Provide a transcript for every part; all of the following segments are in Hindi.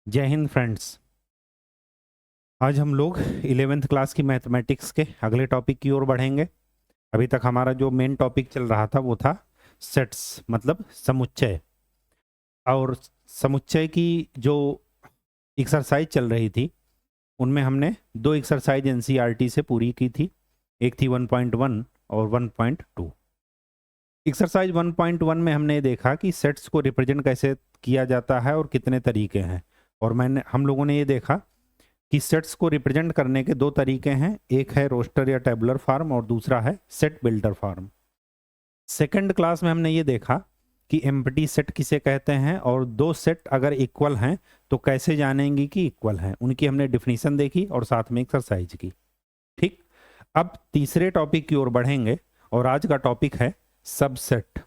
जय हिंद फ्रेंड्स। आज हम लोग 11th क्लास की मैथमेटिक्स के अगले टॉपिक की ओर बढ़ेंगे। अभी तक हमारा जो मेन टॉपिक चल रहा था वो था सेट्स, मतलब समुच्चय। और समुच्चय की जो एक्सरसाइज चल रही थी उनमें हमने दो एक्सरसाइज एनसीईआरटी से पूरी की थी। एक थी 1.1 और 1.2। एक्सरसाइज 1.1 में हमने देखा कि सेट्स को रिप्रेजेंट कैसे किया जाता है और कितने तरीके हैं। और हम लोगों ने ये देखा कि सेट्स को रिप्रेजेंट करने के दो तरीके हैं, एक है रोस्टर या टेबुलर फॉर्म और दूसरा है set builder form. Second class में हमने ये देखा कि एम्प्टी सेट किसे कहते हैं और दो सेट अगर इक्वल हैं तो कैसे जानेंगे कि इक्वल हैं। उनकी हमने डिफिनीशन देखी और साथ में एक्सरसाइज की। ठीक, अब तीसरे टॉपिक की ओर बढ़ेंगे और आज का टॉपिक है सबसेट।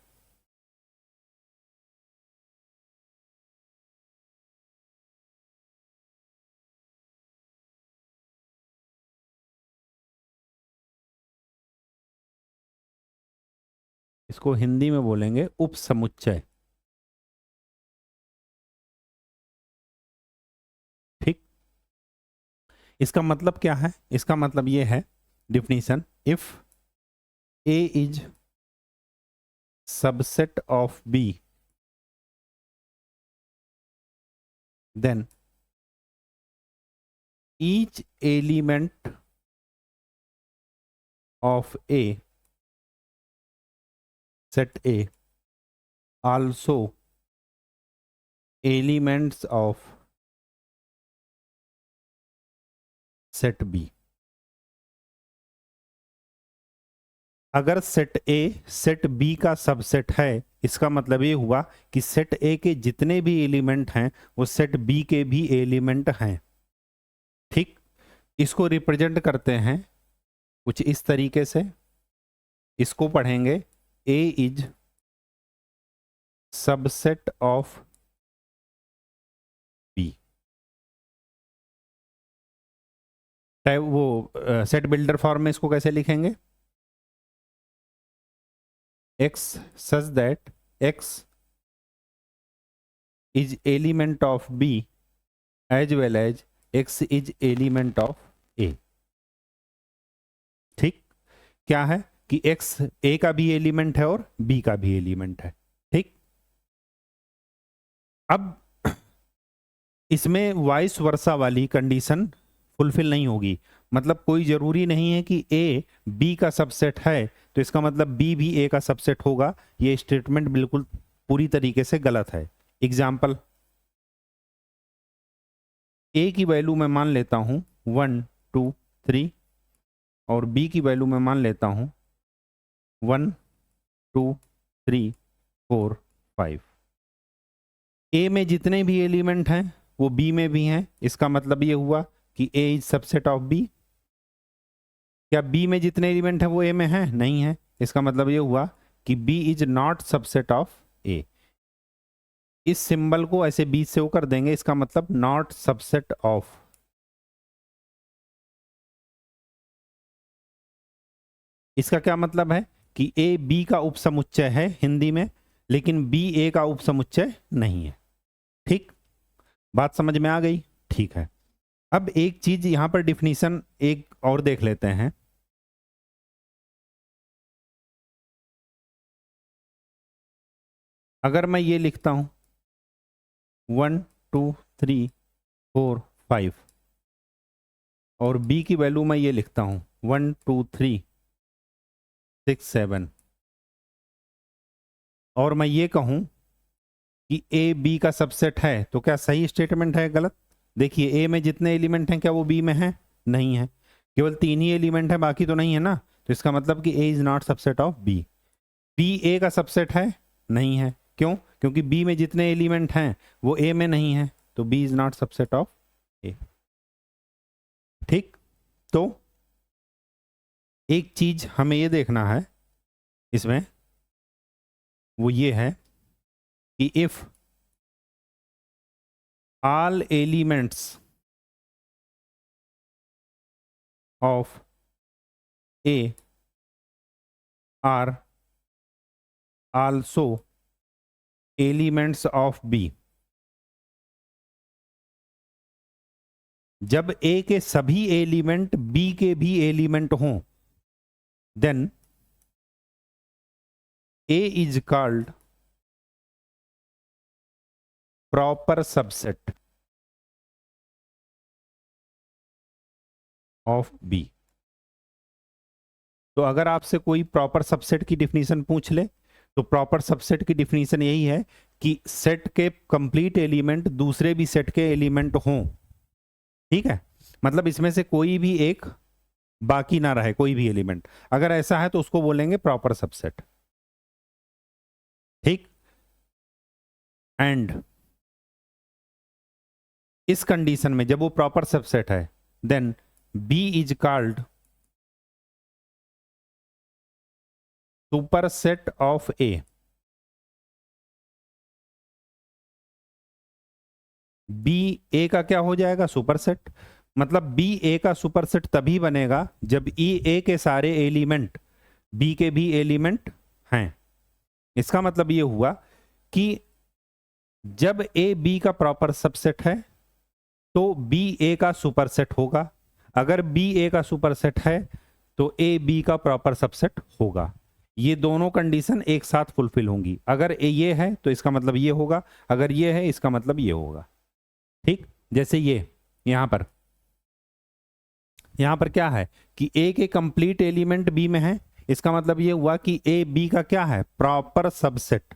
इसको हिंदी में बोलेंगे उपसमुच्चय। ठीक, इसका मतलब क्या है? इसका मतलब ये है, definition, if A is subset of B then each element of A set A also elements of set B। अगर सेट A सेट B का सबसेट है, इसका मतलब ये हुआ कि सेट A के जितने भी एलिमेंट हैं वो सेट B के भी एलिमेंट हैं। ठीक, इसको रिप्रेजेंट करते हैं कुछ इस तरीके से। इसको पढ़ेंगे A is subset of B। वो सेट बिल्डर फॉर्म में इसको कैसे लिखेंगे? X such that X is element of B as well as X is element of A। ठीक, क्या है कि X A का भी एलिमेंट है और B का भी एलिमेंट है। ठीक, अब इसमें वाइस वर्सा वाली कंडीशन फुलफिल नहीं होगी। मतलब कोई जरूरी नहीं है कि A B का सबसेट है तो इसका मतलब B भी A का सबसेट होगा। ये स्टेटमेंट बिल्कुल पूरी तरीके से गलत है। एग्जाम्पल, A की वैल्यू मैं मान लेता हूं 1 2 3 और B की वैल्यू मैं मान लेता हूं 1 2 3 4 5। ए में जितने भी एलिमेंट हैं वो बी में भी हैं। इसका मतलब ये हुआ कि A is subset of B. क्या बी में जितने एलिमेंट हैं वो ए में हैं? नहीं है। इसका मतलब ये हुआ कि B is not subset of A. इस सिंबल को ऐसे बी से वो कर देंगे, इसका मतलब नॉट सबसेट ऑफ। इसका क्या मतलब है कि ए बी का उपसमुच्चय है हिंदी में, लेकिन बी ए का उपसमुच्चय नहीं है। ठीक, बात समझ में आ गई? ठीक है, अब एक चीज यहां पर डिफिनीशन एक और देख लेते हैं। अगर मैं ये लिखता हूं 1 2 3 4 5 और बी की वैल्यू मैं ये लिखता हूं 1 2 3 6 7 और मैं ये कहूं कि ए बी का सबसेट है, तो क्या सही स्टेटमेंट है गलत? देखिए, ए में जितने एलिमेंट हैं क्या वो बी में है? नहीं है। केवल तीन ही एलिमेंट है, बाकी तो नहीं है ना। तो इसका मतलब कि A is not subset of B. B A का सबसेट है? नहीं है। क्यों? क्योंकि बी में जितने एलिमेंट हैं वो ए में नहीं है, तो B is not subset of A. ठीक, तो एक चीज हमें ये देखना है इसमें, वो ये है कि if all elements of A are also elements of B, जब ए के सभी एलिमेंट बी के भी एलिमेंट हों, then A is called proper subset of B. तो अगर आपसे कोई प्रॉपर सबसेट की डिफिनीशन पूछ ले, तो प्रॉपर सबसेट की डिफिनीशन यही है कि सेट के कंप्लीट एलिमेंट दूसरे भी सेट के एलिमेंट हों। ठीक है, मतलब इसमें से कोई भी एक बाकी ना रहे, कोई भी एलिमेंट। अगर ऐसा है तो उसको बोलेंगे प्रॉपर सबसेट। ठीक, एंड इस कंडीशन में जब वो प्रॉपर सबसेट है, then B is called superset of A. B A का क्या हो जाएगा? सुपरसेट। मतलब बी ए का सुपरसेट तभी बनेगा जब ई ए के सारे एलिमेंट बी के भी एलिमेंट हैं। इसका मतलब ये हुआ कि जब ए बी का प्रॉपर सबसेट है तो बी ए का सुपरसेट होगा। अगर बी ए का सुपरसेट है तो ए बी का प्रॉपर सबसेट होगा। ये दोनों कंडीशन एक साथ फुलफिल होंगी। अगर ए ये है तो इसका मतलब ये होगा, अगर ये है इसका मतलब ये होगा। ठीक, जैसे ये यहां पर क्या है कि ए के कंप्लीट एलिमेंट बी में है, इसका मतलब ये हुआ कि ए बी का क्या है? Proper subset.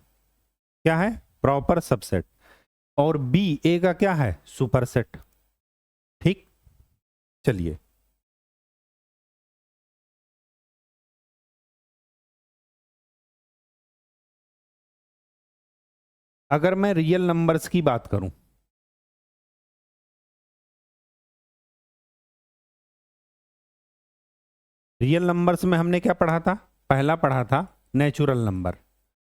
क्या है? Proper subset. और बी ए का क्या है? सुपरसेट। ठीक, चलिए अगर मैं रियल नंबर्स की बात करूं, रियल नंबर्स में हमने क्या पढ़ा था? पहला पढ़ा था नेचुरल नंबर।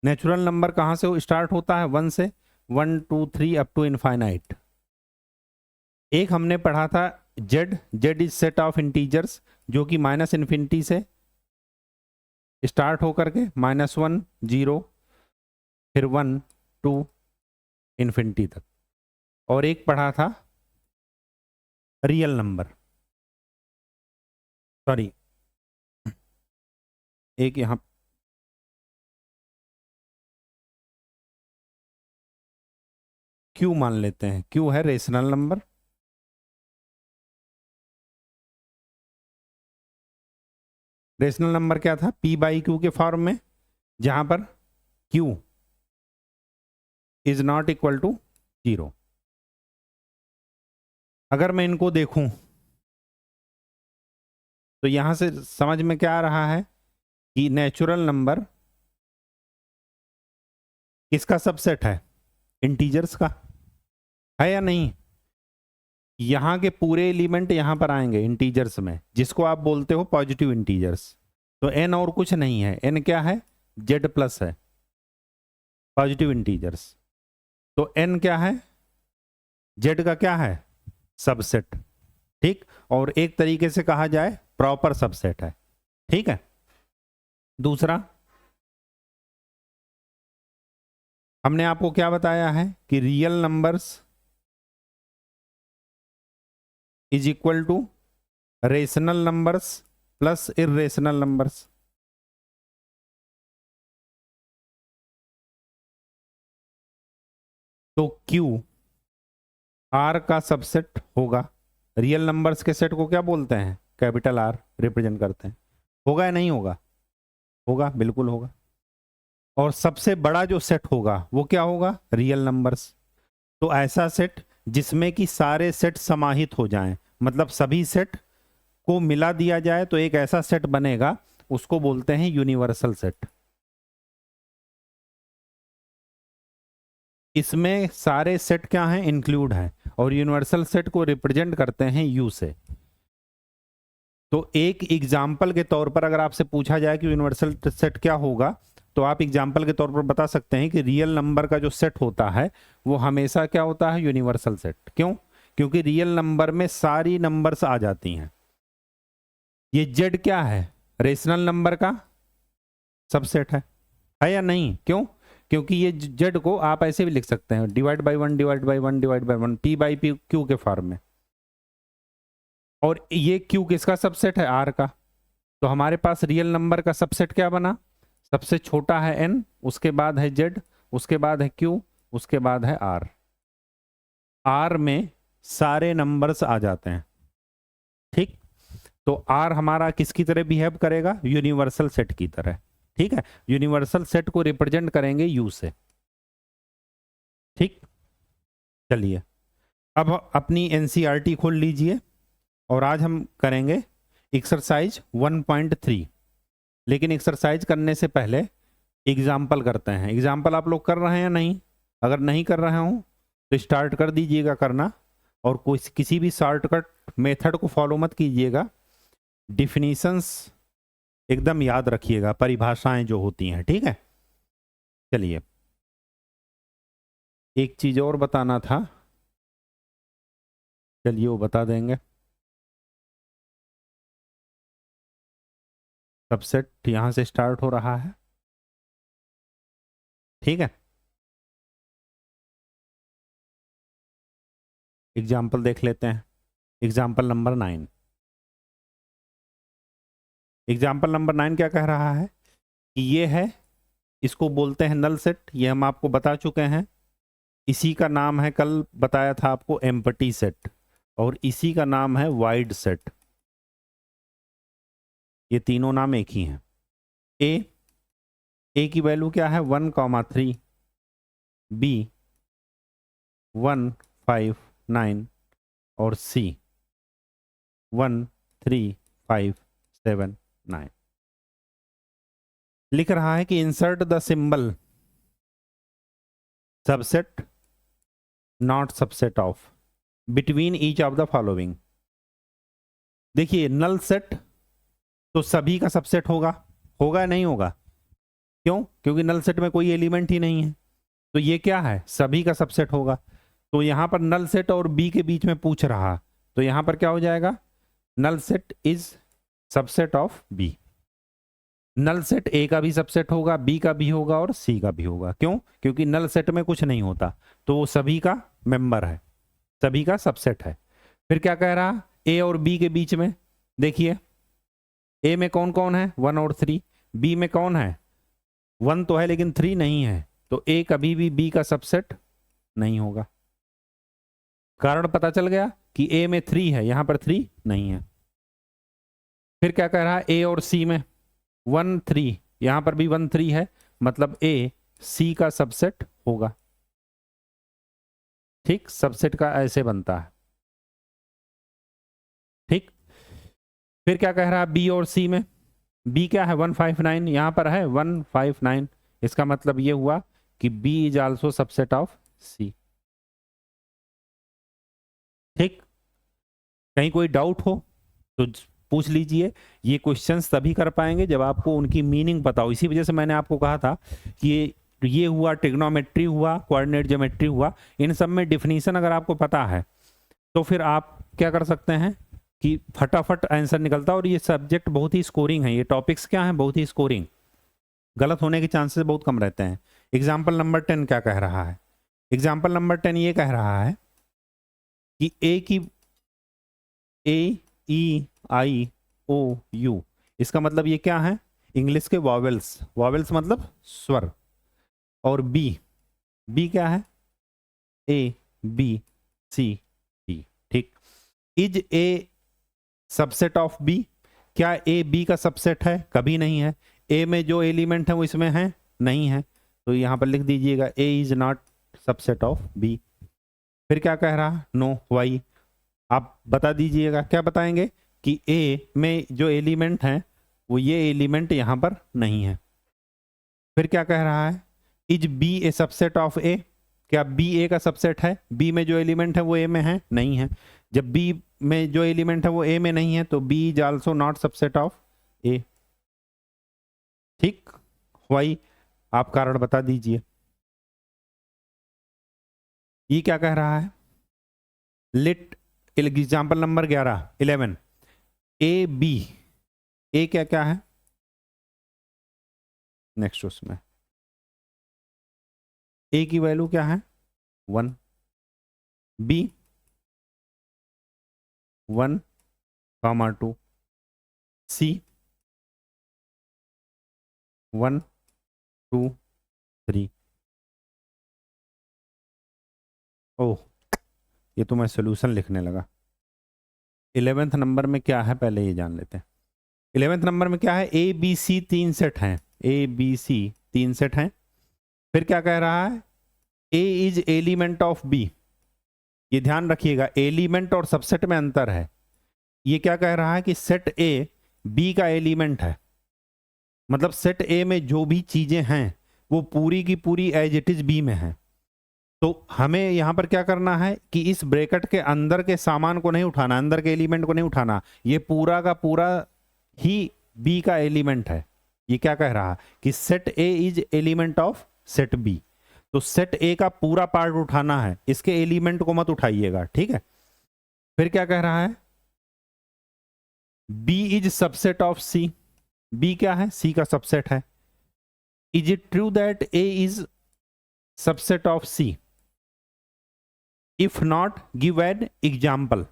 नेचुरल नंबर कहां से स्टार्ट होता है? 1 से, 1 2 3 अप टू इनफाइनाइट। एक हमने पढ़ा था Z, Z is set of integers, जो कि माइनस इन्फिनिटी से स्टार्ट होकर के -1 0 फिर 1 2 इन्फिनिटी तक। और एक पढ़ा था रियल नंबर, सॉरी एक यहां क्यू मान लेते हैं, क्यू है रेशनल नंबर। रेशनल नंबर क्या था? पी बाई क्यू के फॉर्म में, जहां पर Q is not equal to 0। अगर मैं इनको देखूं तो यहां से समझ में क्या आ रहा है कि नेचुरल नंबर किसका सबसेट है? इंटीजर्स का है या नहीं? यहां के पूरे एलिमेंट यहां पर आएंगे इंटीजर्स में, जिसको आप बोलते हो पॉजिटिव इंटीजर्स। तो एन और कुछ नहीं है, एन क्या है? जेड प्लस है, पॉजिटिव इंटीजर्स। तो एन क्या है? जेड का क्या है? सबसेट। ठीक, और एक तरीके से कहा जाए प्रॉपर सबसेट है। ठीक है, दूसरा हमने आपको क्या बताया है कि real numbers is equal to rational numbers plus irrational numbers. तो Q R का सबसेट होगा। रियल नंबर्स के सेट को क्या बोलते हैं? कैपिटल R रिप्रेजेंट करते हैं। होगा या नहीं होगा? होगा, बिल्कुल होगा। और सबसे बड़ा जो सेट होगा वो क्या होगा? Real numbers. तो ऐसा सेट जिसमें कि सारे सेट समाहित हो जाएं, मतलब सभी सेट को मिला दिया जाए तो एक ऐसा सेट बनेगा, उसको बोलते हैं यूनिवर्सल सेट। इसमें सारे सेट क्या हैं? इंक्लूड हैं, और यूनिवर्सल सेट को रिप्रेजेंट करते हैं यू से। तो एक एग्जाम्पल के तौर पर अगर आपसे पूछा जाए कि यूनिवर्सल सेट क्या होगा, तो आप एग्जाम्पल के तौर पर बता सकते हैं कि रियल नंबर का जो सेट होता है वो हमेशा क्या होता है? Universal set. क्यों? क्योंकि रियल नंबर में सारी नंबर्स आ जाती हैं। ये जेड क्या है? रेशनल नंबर का सबसेट है या नहीं? क्यों? क्योंकि ये जेड को आप ऐसे भी लिख सकते हैं, divide by 1 divide by 1 divide by 1, P by P Q के फॉर्म में। और ये क्यू किसका सबसेट है? आर का। तो हमारे पास रियल नंबर का सबसेट क्या बना? सबसे छोटा है एन, उसके बाद है जेड, उसके बाद है क्यू, उसके बाद है आर। आर में सारे नंबर्स आ जाते हैं। ठीक, तो आर हमारा किसकी तरह बिहेव करेगा? यूनिवर्सल सेट की तरह। ठीक है, यूनिवर्सल सेट को रिप्रेजेंट करेंगे यू से। ठीक, चलिए अब अपनी एनसीईआरटी खोल लीजिए और आज हम करेंगे एक्सरसाइज 1.3। लेकिन एक्सरसाइज करने से पहले एग्जाम्पल करते हैं। एग्जाम्पल आप लोग कर रहे हैं या नहीं? अगर नहीं कर रहे हो तो स्टार्ट कर दीजिएगा करना, और कोई किसी भी शॉर्टकट मेथड को फॉलो मत कीजिएगा। डिफिनीशंस एकदम याद रखिएगा, परिभाषाएं जो होती हैं। ठीक है, चलिए एक चीज और बताना था, चलिए वो बता देंगे। सबसेट यहां से स्टार्ट हो रहा है। ठीक है, एग्जाम्पल देख लेते हैं। Example number 9। एग्जाम्पल नंबर 9 क्या कह रहा है कि ये है, इसको बोलते हैं नल सेट। ये हम आपको बता चुके हैं। इसी का नाम है, कल बताया था आपको, एम्प्टी सेट, और इसी का नाम है वाइड सेट। ये तीनों नाम एक ही हैं। ए की वैल्यू क्या है? 1,3, बी 1, 5, 9, और सी 1, 3, 5, 7, 9। लिख रहा है कि insert the symbol subset not subset of between each of the following. देखिए नल सेट तो सभी का सबसेट होगा, होगा या नहीं होगा? क्यों? क्योंकि नल सेट में कोई एलिमेंट ही नहीं है। तो ये क्या है? सभी का सबसेट होगा। तो यहां पर नल सेट और बी के बीच में पूछ रहा, तो यहां पर क्या हो जाएगा? Null set is subset of B. Null set A का भी सबसेट होगा, बी का भी होगा और सी का भी होगा। क्यों? क्योंकि नल सेट में कुछ नहीं होता, तो वो सभी का मेंबर है, सभी का सबसेट है। फिर क्या कह रहा? ए और बी के बीच में देखिए, ए में कौन कौन है? 1 और 3। बी में कौन है? 1 तो है लेकिन 3 नहीं है, तो ए कभी भी बी का सबसेट नहीं होगा। कारण पता चल गया कि ए में 3 है, यहां पर 3 नहीं है। फिर क्या कह रहा है? ए और सी में 1, 3, यहां पर भी 1, 3 है, मतलब ए सी का सबसेट होगा। ठीक, सबसेट का ऐसे बनता है। ठीक, फिर क्या कह रहा है? बी और सी में, बी क्या है? 159, यहां पर है 159, इसका मतलब ये हुआ कि B is also subset of C. ठीक, कहीं कोई डाउट हो तो पूछ लीजिए। ये क्वेश्चंस तभी कर पाएंगे जब आपको उनकी मीनिंग पता हो। इसी वजह से मैंने आपको कहा था कि ये हुआ ट्रिग्नोमेट्री, हुआ कोऑर्डिनेट ज्योमेट्री, हुआ, इन सब में डिफिनीशन अगर आपको पता है तो फिर आप क्या कर सकते हैं कि फटाफट आंसर निकलता है। और ये सब्जेक्ट बहुत ही स्कोरिंग है, ये टॉपिक्स क्या हैं? बहुत ही स्कोरिंग, गलत होने के चांसेस बहुत कम रहते हैं। एग्जाम्पल नंबर 10 क्या कह रहा है? एग्जाम्पल नंबर 10 ये कह रहा है कि ए की ए ई आई ओ यू, इसका मतलब ये क्या है? इंग्लिश के वॉवेल्स, वॉवेल्स मतलब स्वर। और बी, बी क्या है? A B C D. ठीक, is A subset of B, क्या ए बी का सबसेट है? कभी नहीं है। ए में जो एलिमेंट है वो इसमें है नहीं है, तो यहां पर लिख दीजिएगा A is not subset of B. फिर क्या कह रहा? No why. आप बता दीजिएगा, क्या बताएंगे? कि ए में जो एलिमेंट है वो ये एलिमेंट यहां पर नहीं है। फिर क्या कह रहा है? Is B a subset of A, क्या बी ए का सबसेट है? बी में जो एलिमेंट है वो ए में है नहीं है। जब बी में जो एलिमेंट है वो ए में नहीं है तो B is also not subset of A. ठीक, वाई, आप कारण बता दीजिए। ये क्या कह रहा है? Let, example number 11 A B, A क्या क्या है नेक्स्ट उसमें? ए की वैल्यू क्या है? 1, बी 1, कॉमा 2, सी 1 2 3। ओह, ये तो मैं सोल्यूशन लिखने लगा। 11वें नंबर में क्या है पहले ये जान लेते हैं। 11वें नंबर में क्या है, ए बी सी 3 सेट हैं, ए बी सी 3 सेट हैं। फिर क्या कह रहा है, A is element of B. ये ध्यान रखिएगा, एलिमेंट और सबसेट में अंतर है। ये क्या कह रहा है कि सेट ए बी का एलिमेंट है, मतलब सेट ए में जो भी चीजें हैं वो पूरी की पूरी एज इट इज बी में है। तो हमें यहां पर क्या करना है कि इस ब्रैकेट के अंदर के सामान को नहीं उठाना, अंदर के एलिमेंट को नहीं उठाना, ये पूरा का पूरा ही बी का एलिमेंट है। ये क्या कह रहा है कि set A is element of set B. तो सेट ए का पूरा पार्ट उठाना है, इसके एलिमेंट को मत उठाइएगा, ठीक है। फिर क्या कह रहा है, B is subset of C. B क्या है, सी का सबसेट है। Is it true that A is subset of C? If not give an example.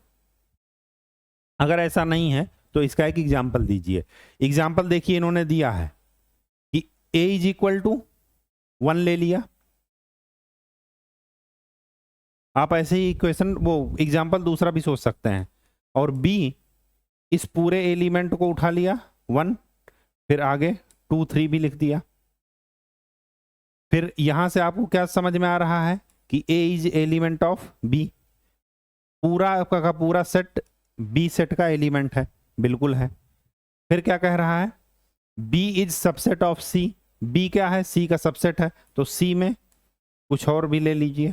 अगर ऐसा नहीं है तो इसका एक एग्जाम्पल दीजिए। एग्जाम्पल देखिए इन्होंने दिया है कि ए इज इक्वल टू 1 ले लिया। आप ऐसे ही क्वेश्चन वो एग्जाम्पल दूसरा भी सोच सकते हैं। और बी इस पूरे एलिमेंट को उठा लिया 1, फिर आगे 2 3 भी लिख दिया। फिर यहां से आपको क्या समझ में आ रहा है कि A is element of B. पूरा का पूरा सेट बी सेट का एलिमेंट है, बिल्कुल है। फिर क्या कह रहा है, B is subset of C. B क्या है, सी का सबसेट है, तो सी में कुछ और भी ले लीजिए,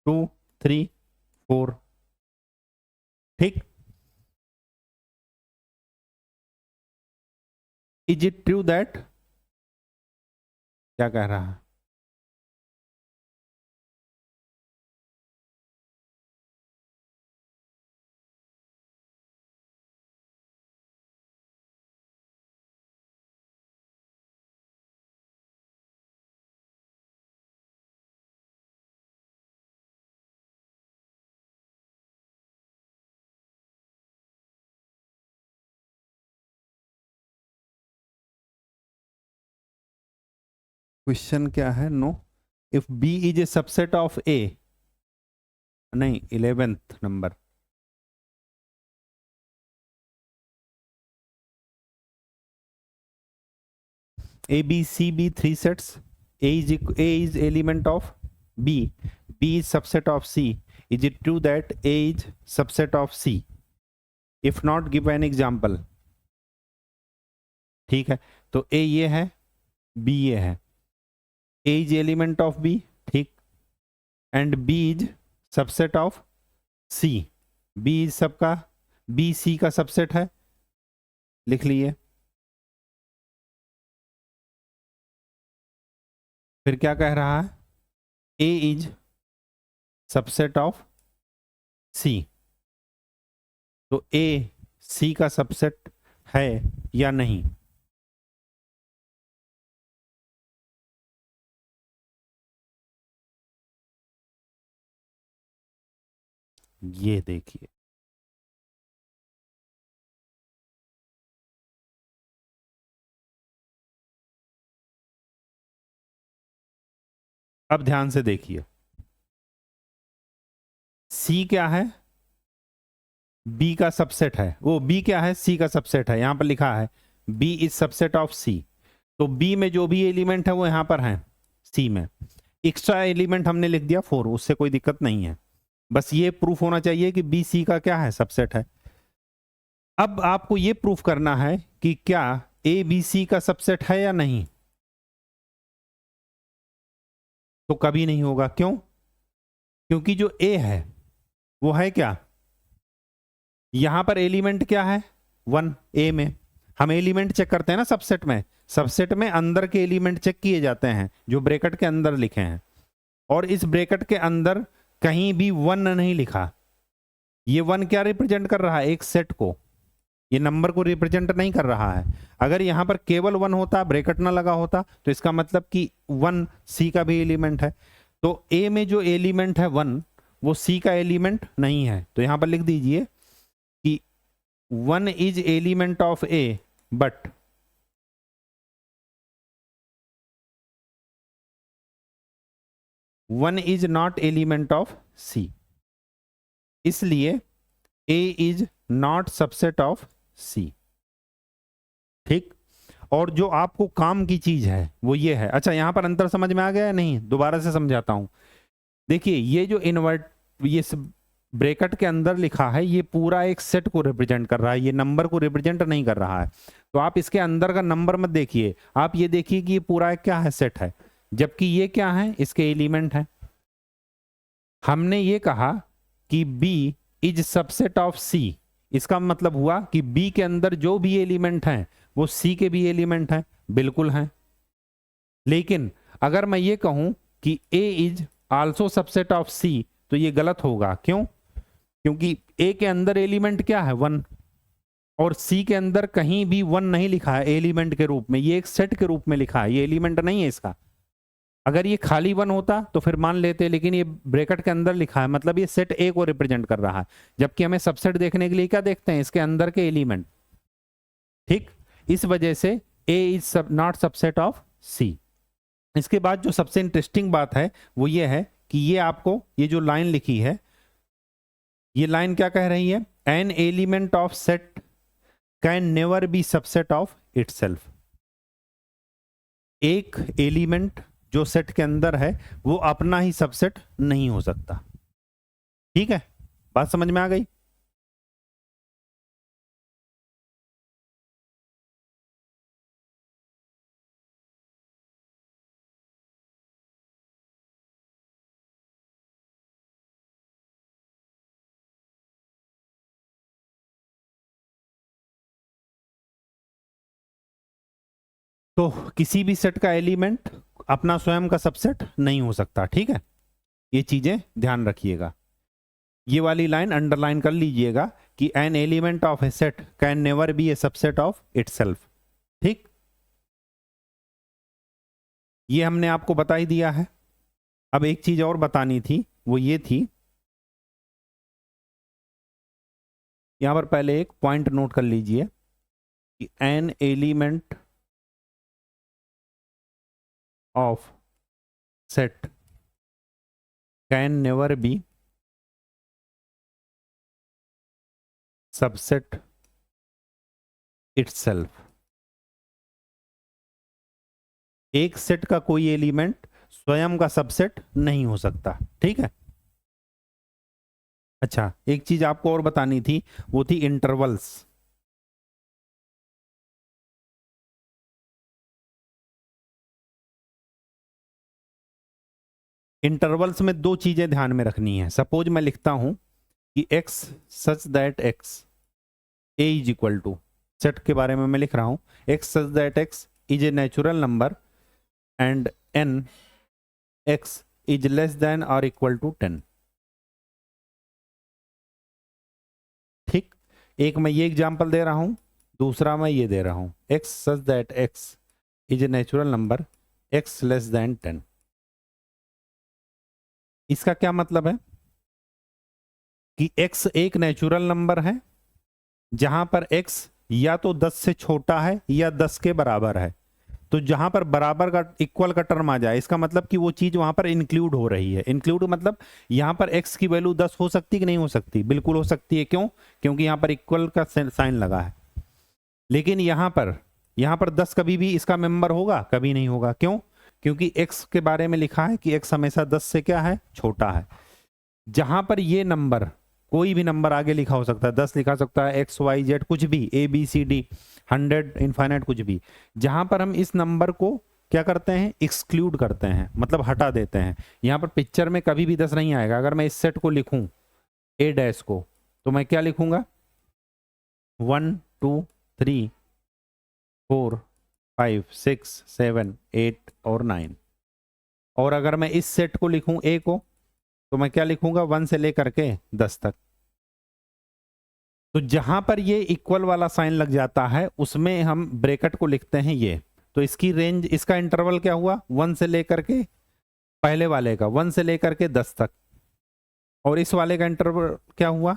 2 3 4, ठीक। इज इट ट्रू दैट, क्या कह रहा है, क्वेश्चन क्या है, no if B is A subset of A, नहीं 11वें नंबर, A B C B 3 sets, A is element of B, B is subset of C, is it true that A is subset of C? If not give an example, ठीक है। तो ए ये है, बी ये है, A is element of B, ठीक, and B is subset of C. B is सबका, बी सी का सबसेट है, लिख लिए। फिर क्या कह रहा है, ए इज सबसेट ऑफ सी। तो ए सी का सबसेट है या नहीं? ये देखिए, अब ध्यान से देखिए, सी क्या है, बी का सबसेट है, वो बी क्या है, सी का सबसेट है। यहां पर लिखा है बी इज सबसेट ऑफ सी। तो बी में जो भी एलिमेंट है वो यहां पर है सी में। एक्स्ट्रा एलिमेंट हमने लिख दिया 4, उससे कोई दिक्कत नहीं है, बस ये प्रूफ होना चाहिए कि बी सी का क्या है, सबसेट है। अब आपको ये प्रूफ करना है कि क्या ए बी सी का सबसेट है या नहीं। तो कभी नहीं होगा, क्यों? क्योंकि जो ए है वो है क्या, यहां पर एलिमेंट क्या है 1, ए में। हम एलिमेंट चेक करते हैं ना सबसेट में, सबसेट में अंदर के एलिमेंट चेक किए जाते हैं जो ब्रैकेट के अंदर लिखे हैं, और इस ब्रैकेट के अंदर कहीं भी 1 नहीं लिखा। ये 1 क्या रिप्रेजेंट कर रहा है, एक सेट को, ये नंबर को रिप्रेजेंट नहीं कर रहा है। अगर यहां पर केवल 1 होता, ब्रैकेट ना लगा होता, तो इसका मतलब कि 1 सी का भी एलिमेंट है। तो ए में जो एलिमेंट है 1 वो सी का एलिमेंट नहीं है, तो यहां पर लिख दीजिए 1 is element of A but 1 is not element of C, इसलिए A is not subset of C. ठीक, और जो आपको काम की चीज है वो ये है। अच्छा, यहां पर अंतर समझ में आ गया या नहीं? दोबारा से समझाता हूं। देखिए, ये जो ये ब्रैकेट के अंदर लिखा है ये पूरा एक सेट को रिप्रेजेंट कर रहा है, ये नंबर को रिप्रेजेंट नहीं कर रहा है। तो आप इसके अंदर का नंबर मत देखिए, आप ये देखिए कि ये पूरा एक क्या है, सेट है, जबकि ये क्या है, इसके एलिमेंट है। हमने ये कहा कि B is subset of C, इसका मतलब हुआ कि B के अंदर जो भी एलिमेंट हैं वो C के भी एलिमेंट हैं, बिल्कुल हैं। लेकिन अगर मैं ये कहूं कि A is also subset of C तो ये गलत होगा। क्यों? क्योंकि A के अंदर एलिमेंट क्या है, 1, और C के अंदर कहीं भी 1 नहीं लिखा है एलिमेंट के रूप में, ये एक सेट के रूप में लिखा है, ये एलिमेंट नहीं है इसका। अगर ये खाली 1 होता तो फिर मान लेते, लेकिन ये ब्रैकेट के अंदर लिखा है, मतलब ये सेट ए को रिप्रेजेंट कर रहा है। जबकि हमें सबसेट देखने के लिए क्या देखते हैं, इसके अंदर के एलिमेंट। ठीक, इस वजह से ए इज नॉट सबसेट ऑफ सी। इसके बाद जो सबसे इंटरेस्टिंग बात है वो ये है कि ये आपको ये जो लाइन लिखी है, ये लाइन क्या कह रही है, an element of set can never be subset of itself. एक एलिमेंट जो सेट के अंदर है वो अपना ही सबसेट नहीं हो सकता। ठीक है, बात समझ में आ गई? तो किसी भी सेट का एलिमेंट अपना स्वयं का सबसेट नहीं हो सकता। ठीक है, ये चीजें ध्यान रखिएगा। ये वाली लाइन अंडरलाइन कर लीजिएगा कि an element of A set can never be a subset of itself. ठीक, ये हमने आपको बता ही दिया है। अब एक चीज और बतानी थी, वो ये थी, यहां पर पहले एक पॉइंट नोट कर लीजिए कि an element of set can never be subset itself. एक सेट का कोई एलिमेंट स्वयं का सबसेट नहीं हो सकता। ठीक है। अच्छा, एक चीज आपको और बतानी थी, वो थी इंटरवल्स। इंटरवल्स में दो चीजें ध्यान में रखनी है। सपोज मैं लिखता हूं कि x such that x a is equal to, set के बारे में मैं लिख रहा हूं, x such that x is a natural number and n x is less than और इक्वल टू 10। ठीक, एक मैं ये एग्जांपल दे रहा हूं, दूसरा मैं ये दे रहा हूं, x such that x is a natural number x less than 10। इसका क्या मतलब है कि x एक नेचुरल नंबर है जहां पर x या तो 10 से छोटा है या 10 के बराबर है। तो जहां पर बराबर का इक्वल का टर्म आ जाए, इसका मतलब कि वो चीज वहां पर इंक्लूड हो रही है। इंक्लूड मतलब यहां पर x की वैल्यू 10 हो सकती कि नहीं हो सकती? बिल्कुल हो सकती है। क्यों? क्योंकि यहां पर इक्वल का साइन लगा है। लेकिन यहां पर 10 कभी भी इसका मेंबर होगा? कभी नहीं होगा। क्यों? क्योंकि x के बारे में लिखा है कि x हमेशा 10 से क्या है, छोटा है। जहां पर ये नंबर, कोई भी नंबर आगे लिखा हो सकता है, 10 लिखा सकता है, x y z कुछ भी, a b c d 100 infinite कुछ भी, जहां पर हम इस नंबर को क्या करते हैं, एक्सक्लूड करते हैं, मतलब हटा देते हैं। यहां पर पिक्चर में कभी भी 10 नहीं आएगा। अगर मैं इस सेट को लिखूं a डैश को, तो मैं क्या लिखूंगा, 1 2 3 4 5 6 7 8 और 9। और अगर मैं इस सेट को लिखूं a को, तो मैं क्या लिखूंगा, 1 से लेकर के 10 तक। तो जहां पर ये इक्वल वाला साइन लग जाता है उसमें हम ब्रैकेट को लिखते हैं ये। तो इसकी रेंज, इसका इंटरवल क्या हुआ, 1 से लेकर के, पहले वाले का 1 से लेकर के 10 तक। और इस वाले का इंटरवल क्या हुआ,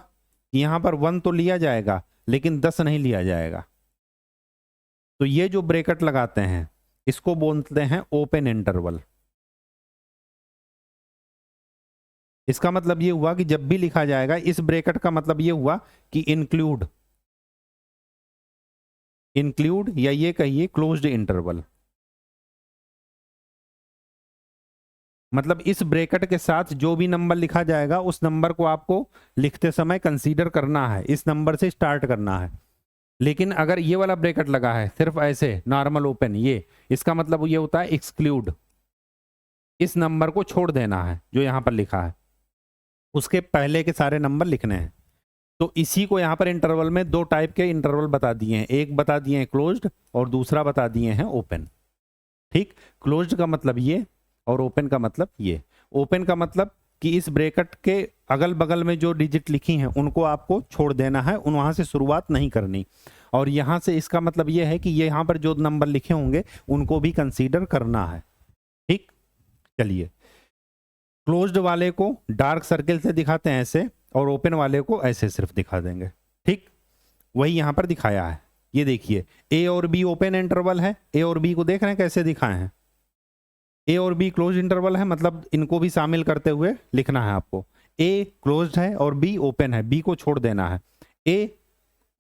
यहां पर 1 तो लिया जाएगा, लेकिन 10 नहीं लिया जाएगा। तो ये जो ब्रैकेट लगाते हैं इसको बोलते हैं ओपन इंटरवल। इसका मतलब ये हुआ कि जब भी लिखा जाएगा इस ब्रैकेट का मतलब ये हुआ कि इंक्लूड या ये कहिए क्लोज्ड इंटरवल। मतलब इस ब्रैकेट के साथ जो भी नंबर लिखा जाएगा उस नंबर को आपको लिखते समय कंसीडर करना है, इस नंबर से स्टार्ट करना है। लेकिन अगर ये वाला ब्रैकेट लगा है सिर्फ ऐसे नॉर्मल ओपन, ये इसका मतलब ये होता है एक्सक्लूड, इस नंबर को छोड़ देना है जो यहां पर लिखा है, उसके पहले के सारे नंबर लिखने हैं। तो इसी को यहां पर इंटरवल में दो टाइप के इंटरवल बता दिए हैं, एक बता दिए हैं क्लोज्ड और दूसरा बता दिए हैं ओपन। ठीक, क्लोज्ड का मतलब ये और ओपन का मतलब ये। ओपन का मतलब कि इस ब्रैकेट के अगल बगल में जो डिजिट लिखी हैं उनको आपको छोड़ देना है, उन वहां से शुरुआत नहीं करनी। और यहां से इसका मतलब ये है कि ये यहां पर जो नंबर लिखे होंगे उनको भी कंसीडर करना है। ठीक, चलिए क्लोज्ड वाले को डार्क सर्किल से दिखाते हैं ऐसे, और ओपन वाले को ऐसे सिर्फ दिखा देंगे। ठीक, वही यहां पर दिखाया है। ये देखिए ए और बी ओपन इंटरवल है, ए और बी को देख रहे हैं कैसे दिखाए हैं। ए और बी क्लोज इंटरवल है, मतलब इनको भी शामिल करते हुए लिखना है आपको। ए क्लोज्ड है और बी ओपन है, बी को छोड़ देना है। ए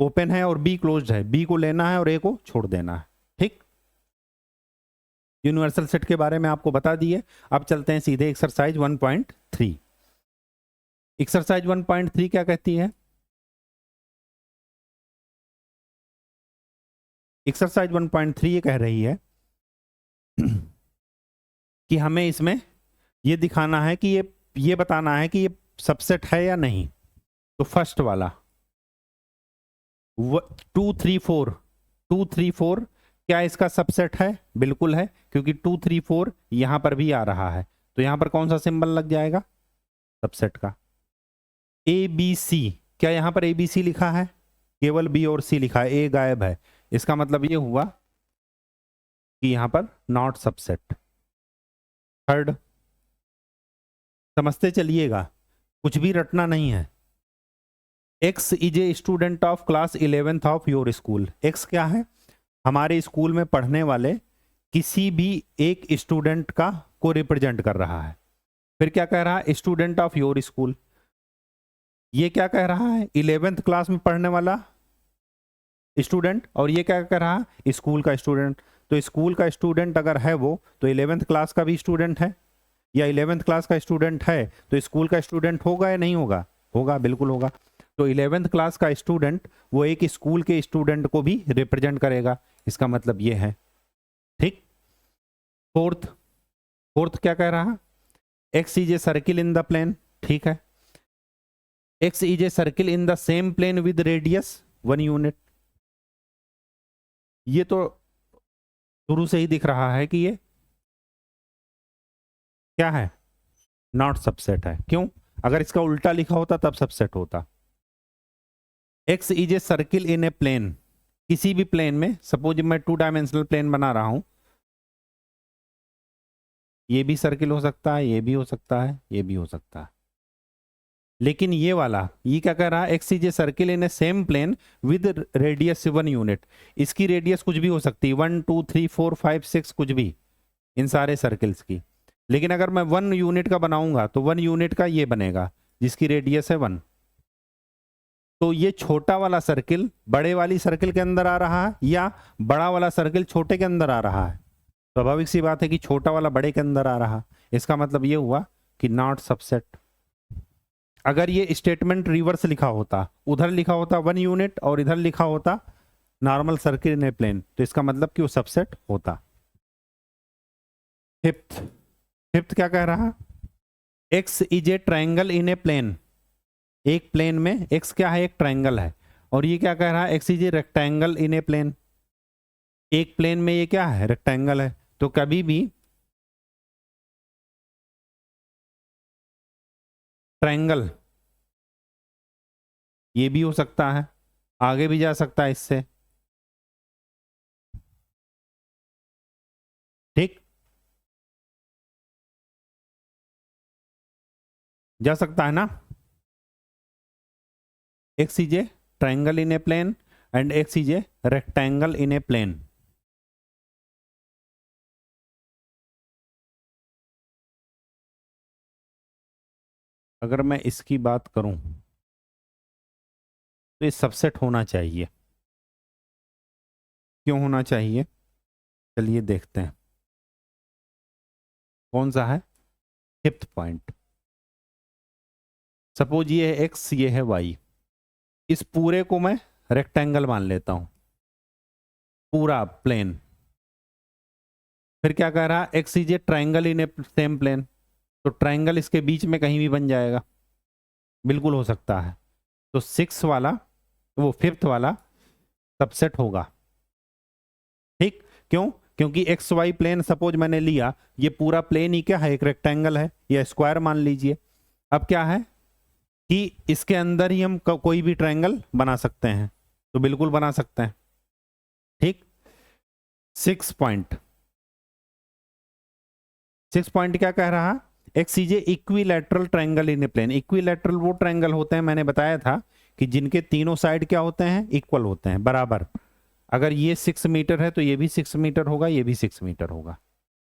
ओपन है और बी क्लोज्ड है, बी को लेना है और ए को छोड़ देना है। ठीक, यूनिवर्सल सेट के बारे में आपको बता दिए। अब चलते हैं सीधे एक्सरसाइज 1.3। एक्सरसाइज 1.3 क्या कहती है? एक्सरसाइज 1.3 ये कह रही है कि हमें इसमें ये दिखाना है कि ये बताना है कि ये सबसेट है या नहीं। तो फर्स्ट वाला 2 3 4, 2 3 4 क्या इसका सबसेट है? बिल्कुल है, क्योंकि 2 3 4 यहां पर भी आ रहा है। तो यहां पर कौन सा सिंबल लग जाएगा? सबसेट का। ए बी सी, क्या यहां पर ए बी सी लिखा है? केवल बी और सी लिखा है, ए गायब है। इसका मतलब ये हुआ कि यहां पर नॉट सबसेट। थर्ड, समझते चलिएगा, कुछ भी रटना नहीं है। X is a student of class 11th of your school. X क्या है? हमारे स्कूल में पढ़ने वाले किसी भी एक स्टूडेंट का को रिप्रेजेंट कर रहा है। फिर क्या कह रहा है? Student of your school. ये क्या कह रहा है? 11th क्लास में पढ़ने वाला स्टूडेंट। और ये क्या कह रहा है? स्कूल का स्टूडेंट। तो स्कूल का स्टूडेंट अगर है वो, तो 11th क्लास का भी स्टूडेंट है, या 11th क्लास का स्टूडेंट है तो स्कूल का स्टूडेंट होगा या नहीं होगा? होगा, बिल्कुल होगा। तो 11th क्लास का स्टूडेंट वो एक स्कूल के स्टूडेंट को भी रिप्रेजेंट करेगा, इसका मतलब ये है। ठीक, फोर्थ, फोर्थ क्या कह रहा है? X is a circle in the plane. ठीक है, x is a circle in the same plane with radius 1 unit. ये तो शुरू से ही दिख रहा है कि ये क्या है? नॉट सबसेट है। क्यों? अगर इसका उल्टा लिखा होता तब सबसेट होता। X is a circle in a plane, किसी भी प्लेन में, सपोज मैं 2 डायमेंशनल प्लेन बना रहा हूं, ये भी सर्किल हो सकता है, ये भी हो सकता है, ये भी हो सकता है। लेकिन ये वाला, ये क्या कह रहा है? X is a circle in a same plane with radius 1 unit. इसकी रेडियस कुछ भी हो सकती है, 1 2 3 4 5 6, कुछ भी, इन सारे सर्किल्स की। लेकिन अगर मैं 1 यूनिट का बनाऊंगा तो 1 यूनिट का ये बनेगा जिसकी रेडियस है 1। तो ये छोटा वाला सर्किल बड़े वाली सर्किल के अंदर आ रहा है, या बड़ा वाला सर्किल छोटे के अंदर आ रहा है? स्वाभाविक सी बात है कि छोटा वाला बड़े के अंदर आ रहा। इसका मतलब ये हुआ कि नॉट सबसेट। अगर ये स्टेटमेंट रिवर्स लिखा होता, उधर लिखा होता 1 यूनिट और इधर लिखा होता normal circle in a plane, तो इसका मतलब कि वो सबसेट होता। फिफ्थ, फिफ्थ क्या कह रहा? X is a triangle in a plane. एक प्लेन में एक्स क्या है? एक ट्राइंगल है। और ये क्या कह रहा है? X is a rectangle in a plane. एक प्लेन में ये क्या है? रेक्टेंगल है। तो कभी भी ट्राइंगल ये भी हो सकता है, आगे भी जा सकता है इससे। ठीक, जा सकता है ना? X is A triangle in a plane and x is a rectangle in a plane. अगर मैं इसकी बात करूं तो ये सबसेट होना चाहिए। क्यों होना चाहिए, चलिए देखते हैं। कौन सा है? Fifth point. सपोज ये है x, ये है y, इस पूरे को मैं रेक्टेंगल मान लेता हूं, पूरा प्लेन। फिर क्या कह रहा, x is a triangle in a same plane, तो ट्राइंगल इसके बीच में कहीं भी बन जाएगा, बिल्कुल हो सकता है। तो सिक्स वाला, वो फिफ्थ वाला सबसेट होगा। ठीक, क्यों? क्योंकि एक्स वाई प्लेन सपोज मैंने लिया, ये पूरा प्लेन ही क्या है, एक रेक्टेंगल है या स्क्वायर मान लीजिए। अब क्या है कि इसके अंदर ही हम कोई भी ट्रायंगल बना सकते हैं, तो बिल्कुल बना सकते हैं। ठीक, सिक्स पॉइंट क्या कह रहा, x is a equilateral triangle in a plane. Equilateral वो ट्रायंगल होते हैं, मैंने बताया था कि जिनके तीनों साइड क्या होते हैं, इक्वल होते हैं, बराबर। अगर ये 6 मीटर है तो ये भी 6 मीटर होगा, ये भी 6 मीटर होगा।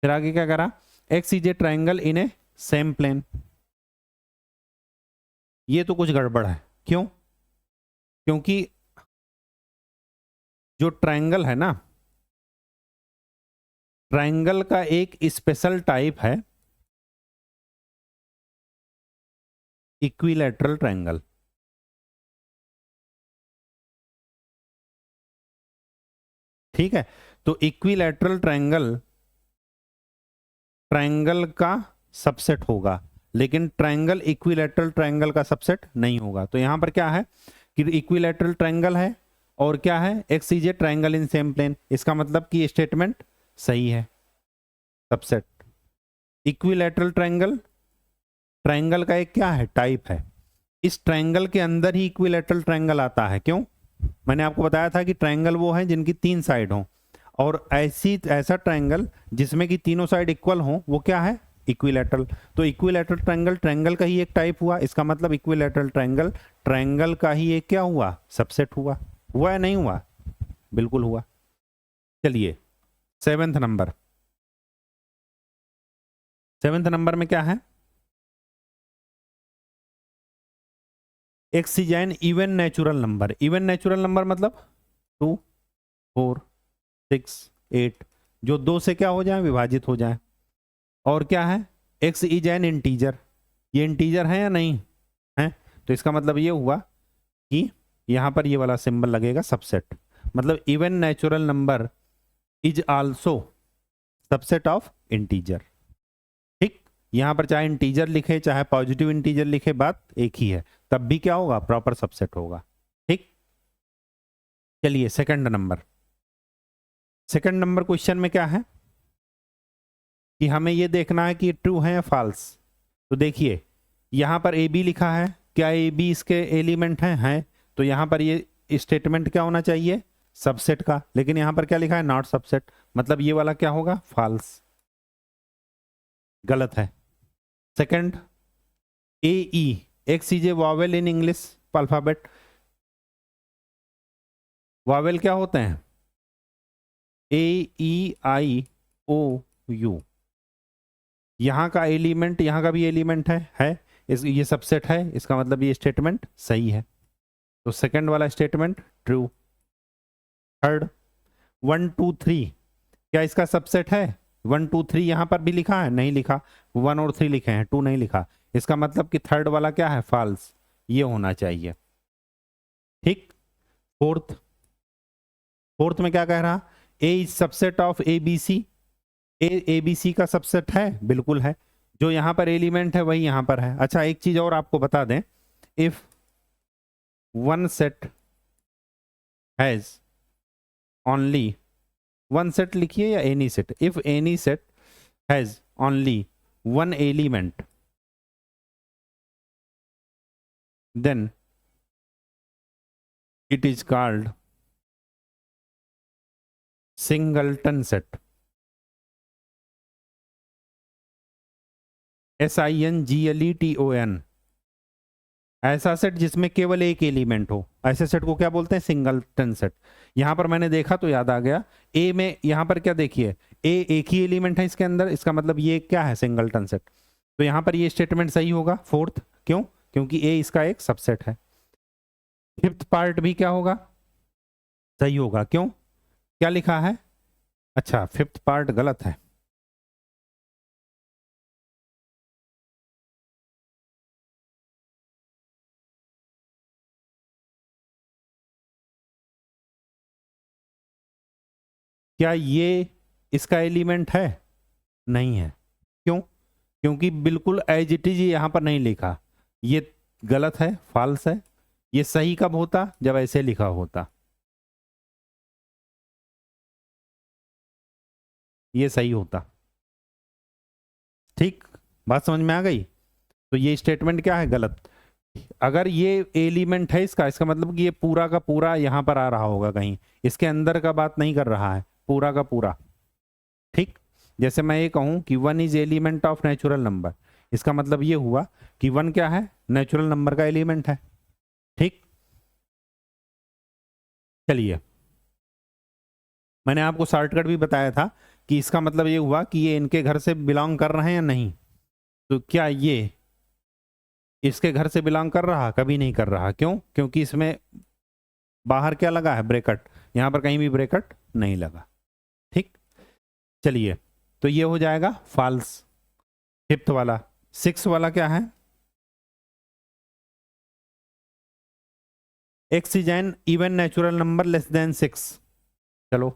फिर आगे क्या करा, x is a triangle in a same plane. ये तो कुछ गड़बड़ है। क्यों? क्योंकि जो ट्रायंगल है ना, ट्रायंगल का एक स्पेशल टाइप है इक्विलैटरल ट्रायंगल। ठीक है, तो इक्विलैटरल ट्रायंगल ट्रायंगल का सबसेट होगा, लेकिन ट्रायंगल इक्विलैटरल ट्रायंगल का सबसेट नहीं होगा। तो यहां पर क्या है कि इक्विलैटरल ट्रायंगल है और क्या है, x is a triangle in same plane. इसका मतलब कि स्टेटमेंट सही है, सबसेट। इक्विलैटरल ट्रायंगल ट्रायंगल का एक क्या है, टाइप है। इस ट्रायंगल के अंदर ही इक्विलैटरल ट्रायंगल आता है। क्यों? मैंने आपको बताया था कि ट्रायंगल वो है जिनकी 3 साइड हो, और ऐसा ट्रायंगल जिसमें कि तीनों साइड इक्वल हो, वो क्या है, इक्विलैटरल। तो इक्विलैटरल ट्रायंगल ट्रायंगल का ही एक टाइप हुआ। इसका मतलब इक्विलैटरल ट्रायंगल ट्रायंगल का ही एक क्या हुआ, सबसेट हुआ। हुआ या नहीं हुआ? बिल्कुल हुआ। चलिए सेवेंथ नंबर में क्या है, x is an even natural number. Even natural number मतलब 2, 4, 6, 8, जो 2 से क्या हो जाए, विभाजित हो जाए। और क्या है, एक्स इज एन इंटीजर। ये इंटीजर है या नहीं है? तो इसका मतलब ये हुआ कि यहां पर ये वाला सिंबल लगेगा, सबसेट। मतलब even natural number is also subset of integer. ठीक, यहां पर चाहे इंटीजर लिखे चाहे पॉजिटिव इंटीजर लिखे, बात एक ही है, तब भी क्या होगा, प्रॉपर सबसेट होगा। ठीक, चलिए सेकंड नंबर क्वेश्चन में क्या है कि हमें ये देखना है कि ट्रू है या फॉल्स। तो देखिए यहां पर ए बी लिखा है, क्या ए बी इसके एलिमेंट हैं? तो यहां पर ये स्टेटमेंट क्या होना चाहिए, सबसेट का। लेकिन यहां पर क्या लिखा है, नॉट सबसेट, मतलब ये वाला क्या होगा, फॉल्स, गलत है। Second, A E, x is A vowel in English alphabet. Vowel क्या होते हैं, ए ई आई ओ यू। यहां का एलिमेंट, यहां का भी एलिमेंट है ये सबसेट है, इसका मतलब ये स्टेटमेंट सही है। तो सेकंड वाला स्टेटमेंट ट्रू। थर्ड, 1 2 3, क्या इसका सबसेट है? 1 2 3 यहां पर भी लिखा है, नहीं लिखा, 1 और 3 लिखे हैं, 2 नहीं लिखा। इसका मतलब कि थर्ड वाला क्या है, फॉल्स, ये होना चाहिए। ठीक, फोर्थ में क्या कह रहा, A is subset of A B C. A B C का सबसेट है, बिल्कुल है, जो यहां पर एलिमेंट है वही यहां पर है। अच्छा एक चीज और आपको बता दें, if one set has only, one set लिखिए या any set, if any set has only one element then it is called singleton set. SINGLETON, ऐसा सेट जिसमें केवल एक एलिमेंट हो, ऐसे सेट को क्या बोलते हैं? Singleton set. यहां पर मैंने देखा तो याद आ गया, ए में यहां पर क्या देखिए, ए एक ही एलिमेंट है इसके अंदर, इसका मतलब ये क्या है? Singleton set. तो यहां पर ये स्टेटमेंट सही होगा फोर्थ, क्यों? क्योंकि ए इसका एक सबसेट है। फिफ्थ पार्ट भी क्या होगा? सही होगा, क्यों? क्या लिखा है? अच्छा, फिफ्थ पार्ट गलत है। क्या ये इसका एलिमेंट है? नहीं है। क्यों? क्योंकि बिल्कुल एज इट इज यहां पर नहीं लिखा, ये गलत है, फॉल्स है। ये सही कब होता? जब ऐसे लिखा होता, ये सही होता। ठीक, बात समझ में आ गई? तो ये स्टेटमेंट क्या है? गलत। अगर ये एलिमेंट है इसका मतलब कि ये पूरा का पूरा यहां पर आ रहा होगा कहीं, इसके अंदर का बात नहीं कर रहा है, पूरा का पूरा। ठीक, जैसे मैं ये कहूं कि one is element of natural number, इसका मतलब ये हुआ कि वन क्या है? नेचुरल नंबर का एलिमेंट है। ठीक, चलिए, मैंने आपको शॉर्टकट भी बताया था कि इसका मतलब ये हुआ कि ये इनके घर से बिलोंग कर रहे हैं या नहीं। तो क्या ये इसके घर से बिलोंग कर रहा? कभी नहीं कर रहा। क्यों? क्योंकि इसमें बाहर क्या लगा है? ब्रैकेट। यहां पर कहीं भी ब्रैकेट नहीं लगा। ठीक, चलिए, तो ये हो जाएगा फॉल्स, फिफ्थ वाला। सिक्स वाला क्या है? X is an even natural number less than six. चलो,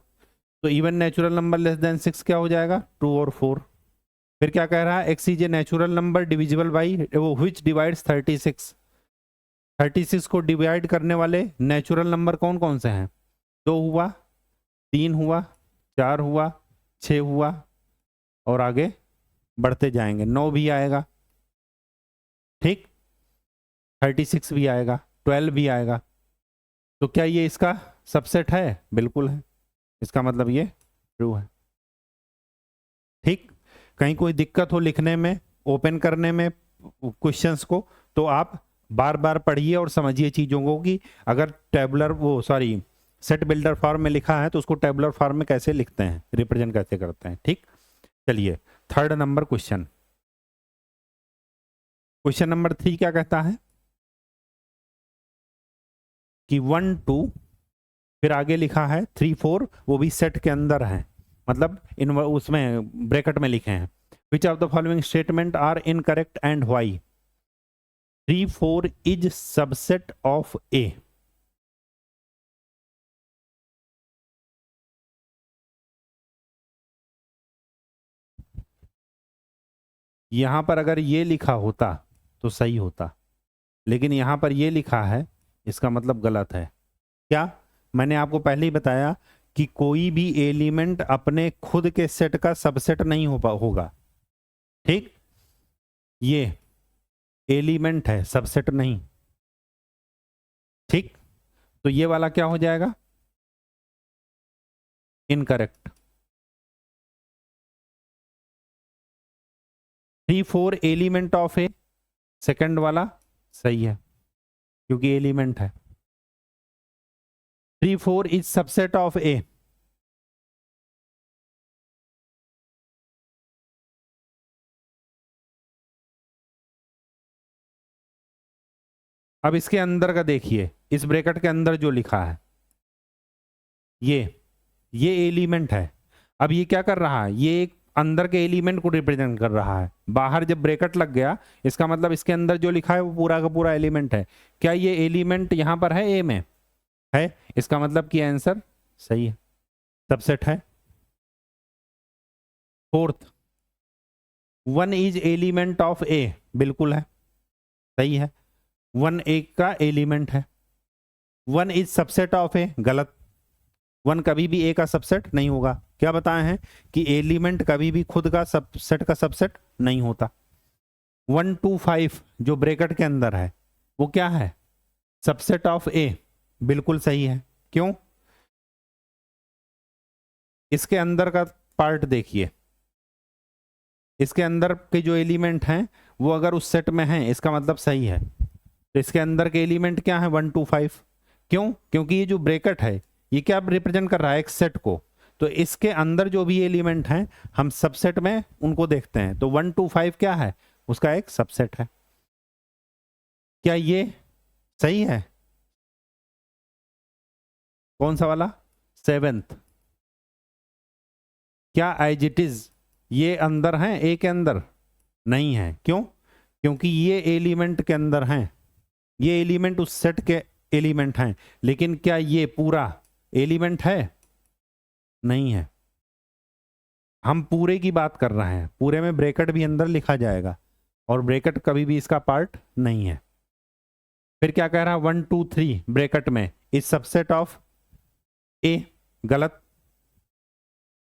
तो even natural number less than six क्या हो जाएगा? टू और फोर। फिर क्या कह रहा है? X is a natural number divisible by which divides 36। 36 को डिवाइड करने वाले नेचुरल नंबर कौन कौन से हैं? दो हुआ, तीन हुआ, चार हुआ, छः हुआ, और आगे बढ़ते जाएंगे, नौ भी आएगा। ठीक, 36 भी आएगा, 12 भी आएगा। तो क्या ये इसका सबसेट है? बिल्कुल है, इसका मतलब ये ट्रू है। ठीक, कहीं कोई दिक्कत हो लिखने में, ओपन करने में क्वेश्चंस को, तो आप बार बार पढ़िए और समझिए चीजों को कि अगर टेबुलर वो सॉरी सेट बिल्डर फॉर्म में लिखा है तो उसको टेबुलर फॉर्म में कैसे लिखते हैं, रिप्रेजेंट कैसे करते हैं। ठीक, चलिए, third number question. Question number 3 क्या कहता है कि 1 2, फिर आगे लिखा है 3 4, वो भी सेट के अंदर है, मतलब इन उसमें ब्रैकेट में लिखे हैं। Which of the following statement are incorrect and why? 3 4 is subset of A. यहां पर अगर ये लिखा होता तो सही होता, लेकिन यहां पर ये लिखा है, इसका मतलब गलत है। क्या? मैंने आपको पहले ही बताया कि कोई भी एलिमेंट अपने खुद के सेट का सबसेट नहीं होगा। ठीक, ये एलिमेंट है, सबसेट नहीं। ठीक, तो ये वाला क्या हो जाएगा? Incorrect. 3 4 element of A, second वाला सही है क्योंकि एलिमेंट है। 3 4 इज सबसेट ऑफ ए। अब इसके अंदर का देखिए, इस ब्रैकेट के अंदर जो लिखा है ये एलिमेंट है। अब ये क्या कर रहा है? ये एक अंदर के एलिमेंट को रिप्रेजेंट कर रहा है। बाहर जब ब्रैकेट लग गया, इसका मतलब इसके अंदर जो लिखा है वो पूरा का पूरा एलिमेंट है। क्या ये एलिमेंट यहां पर है? ए में है, इसका मतलब कि आंसर सही है, सबसेट है। फोर्थ, 1 इज एलिमेंट ऑफ ए, बिल्कुल है, सही है। 1 एक का एलिमेंट है। 1 इज सबसेट ऑफ ए, गलत। 1 कभी भी ए का सबसेट नहीं होगा। क्या बताए हैं कि एलिमेंट कभी भी खुद का सबसेट का सबसेट नहीं होता। 1 2 5 जो ब्रैकेट के अंदर है वो क्या है? सबसेट ऑफ ए, बिल्कुल सही है। क्यों? इसके अंदर का पार्ट देखिए, इसके अंदर के जो एलिमेंट हैं वो अगर उस सेट में हैं, इसका मतलब सही है। तो इसके अंदर के एलिमेंट क्या है 1 2 5। क्यों? क्योंकि ये जो ब्रैकेट है ये क्या रिप्रेजेंट कर रहा है? एक सेट को। तो इसके अंदर जो भी एलिमेंट हैं हम सबसेट में उनको देखते हैं। तो 1 2 5 क्या है? उसका एक सबसेट है। क्या ये सही है? कौन सा वाला? 7th। क्या एज इट इज ये अंदर है ए के अंदर? नहीं है। क्यों? क्योंकि ये एलिमेंट के अंदर हैं, ये एलिमेंट उस सेट के एलिमेंट हैं। लेकिन क्या ये पूरा एलिमेंट है? नहीं है। हम पूरे की बात कर रहे हैं, पूरे में ब्रैकेट भी अंदर लिखा जाएगा और ब्रैकेट कभी भी इसका पार्ट नहीं है। फिर क्या कह रहा है? 1 2 3 ब्रैकेट में इज सबसेट ऑफ ए। गलत।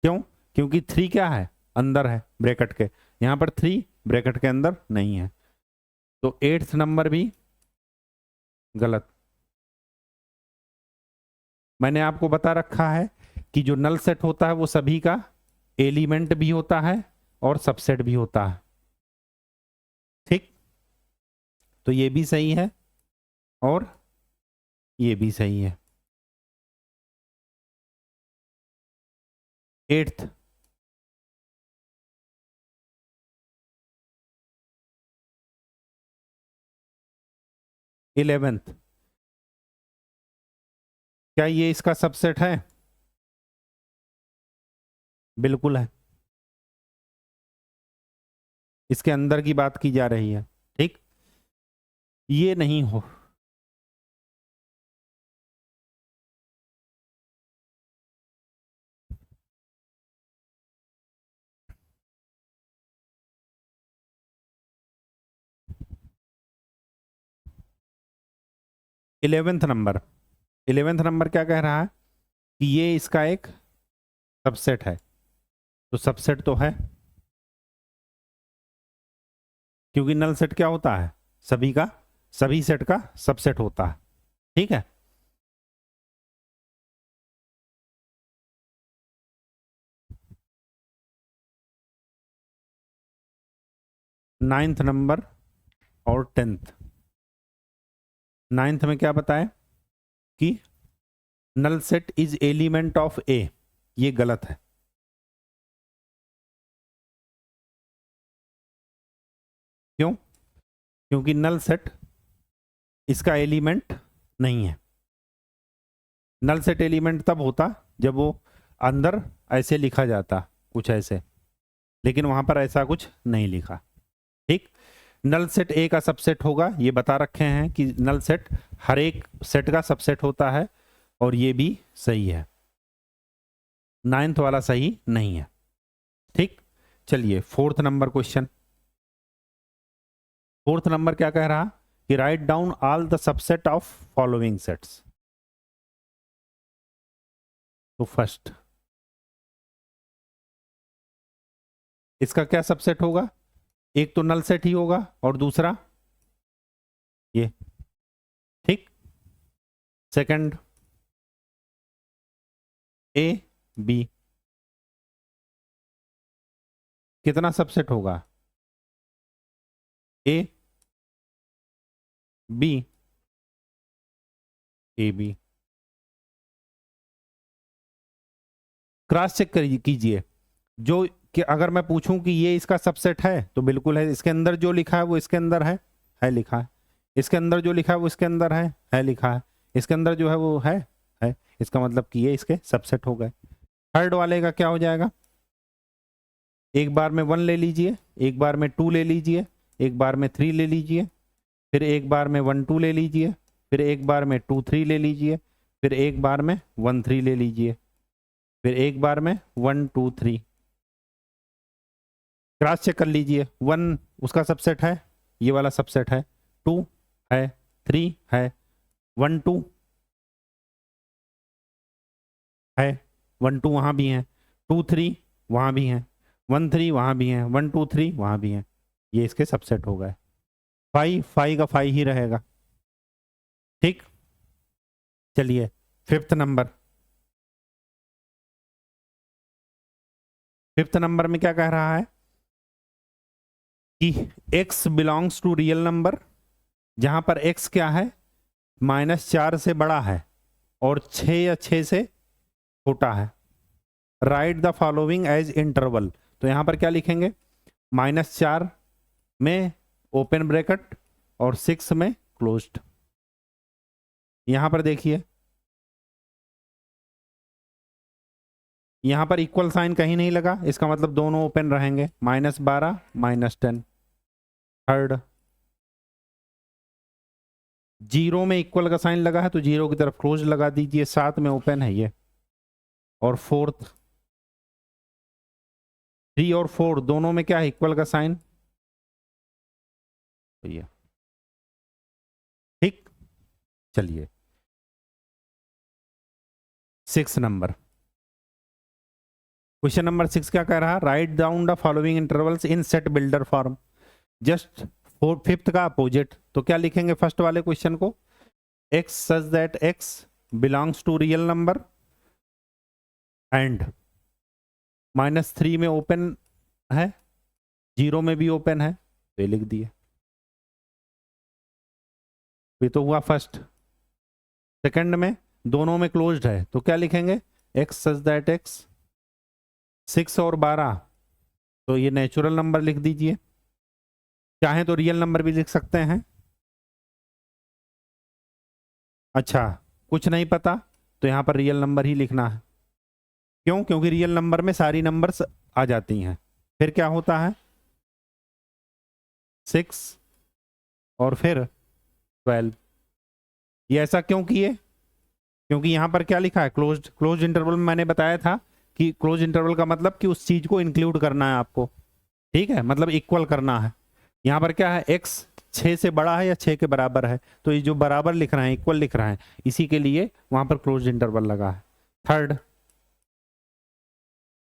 क्यों? क्योंकि 3 क्या है? अंदर है ब्रैकेट के। यहां पर 3 ब्रैकेट के अंदर नहीं है। तो 8th नंबर भी गलत। मैंने आपको बता रखा है कि जो नल सेट होता है वो सभी का एलिमेंट भी होता है और सबसेट भी होता है। ठीक? तो ये भी सही है और ये भी सही है। 8th 11th क्या ये इसका सबसेट है? बिल्कुल है। इसके अंदर की बात की जा रही है। ठीक? ये नहीं हो। इलेवेंथ नंबर क्या कह रहा है? कि ये इसका एक सबसेट है। तो सबसेट तो है, क्योंकि नल सेट क्या होता है? सभी का, सभी सेट का सबसेट होता है। ठीक है? नाइन्थ नंबर और 10th। नाइन्थ में क्या बताया? कि null set is element of A. ये गलत है। क्यों? क्योंकि नल सेट इसका एलिमेंट नहीं है। नल सेट एलिमेंट तब होता जब वो अंदर ऐसे लिखा जाता, कुछ ऐसे, लेकिन वहां पर ऐसा कुछ नहीं लिखा। ठीक? नल सेट ए का सबसेट होगा, ये बता रखे हैं कि नल सेट हर एक सेट का सबसेट होता है, और ये भी सही है। नाइन्थ वाला सही नहीं है। ठीक? चलिए 4th number question. 4th number क्या कह रहा? कि write down all the subset of following sets. तो फर्स्ट इसका क्या सबसेट होगा? एक तो नल सेट ही होगा और दूसरा ये। ठीक? सेकंड ए बी कितना सबसेट होगा? A B A B. Cross check कीजिए। जो कि अगर मैं पूछूं कि ये इसका सबसेट है तो बिल्कुल है। इसके अंदर जो लिखा है वो इसके अंदर है लिखा है। इसके अंदर जो लिखा है वो इसके अंदर है लिखा है। इसके अंदर जो है वो है। इसका मतलब कि ये इसके सबसेट हो गए। थर्ड वाले का क्या हो जाएगा? एक बार में 1 ले लीजिए, एक बार में 2 ले लीजिए, एक बार में 3 ले लीजिए, फिर एक बार में 1 2 ले लीजिए, फिर एक बार में 2 3 ले लीजिए, फिर एक बार में 1 3 ले लीजिए, फिर एक बार में 1 2 3। क्रॉस चेक कर लीजिए। 1 उसका सबसेट है, ये वाला सबसेट है। 2 है, 3 है, 1 2 है, 1 2 वहां भी है, 2 3 वहां भी है, 1 3 वहां भी है, 1 2 3 वहां भी है। ये इसके सबसेट हो गए। 5 5 का 5 ही रहेगा। ठीक? चलिए 5th नंबर। 5th नंबर में क्या कह रहा है? कि x belongs to real number जहां पर x क्या है, -4 से बड़ा है और 6 या 6 से छोटा है। Write the following as interval, तो यहां पर क्या लिखेंगे, -4 में ओपन ब्रैकेट और 6 में क्लोज्ड। यहां पर देखिए, यहां पर इक्वल साइन कहीं नहीं लगा, इसका मतलब दोनों ओपन रहेंगे, -12 -10। थर्ड, 0 में इक्वल का साइन लगा है तो 0 की तरफ क्लोज लगा दीजिए, 7 में ओपन है ये। और फोर्थ, 3 और 4 दोनों में क्या है, इक्वल का साइन, तो ये ठीक। चलिए 6 नंबर, क्वेश्चन नंबर 6 क्या कह रहा, write down the following intervals in set builder form. Just fifth का अपोजिट, तो क्या लिखेंगे फर्स्ट वाले क्वेश्चन को, x such that x belongs to real number and -3 में ओपन है, 0 में भी ओपन है, तो ये लिख दिए। ये तो हुआ फर्स्ट। सेकंड में दोनों में क्लोज्ड है, तो क्या लिखेंगे, x सच दैट x 6 और 12, तो ये नेचुरल नंबर लिख दीजिए, चाहे तो रियल नंबर भी लिख सकते हैं। अच्छा, कुछ नहीं पता तो यहां पर रियल नंबर ही लिखना है, क्यों, क्योंकि रियल नंबर में सारी नंबर्स आ जाती हैं। फिर क्या होता है, 6 और फिर 12। ये ऐसा क्यों किए, क्योंकि यहां पर क्या लिखा है, क्लोज्ड। क्लोज्ड इंटरवल में मैंने बताया था कि क्लोज इंटरवल का मतलब कि उस चीज को इंक्लूड करना है आपको, ठीक है, मतलब इक्वल करना है। यहां पर क्या है, x 6 से बड़ा है या 6 के बराबर है, तो ये जो बराबर लिख रहा है, इक्वल लिख रहा है, इसी के लिए वहां पर क्लोज इंटरवल लगा है। थर्ड,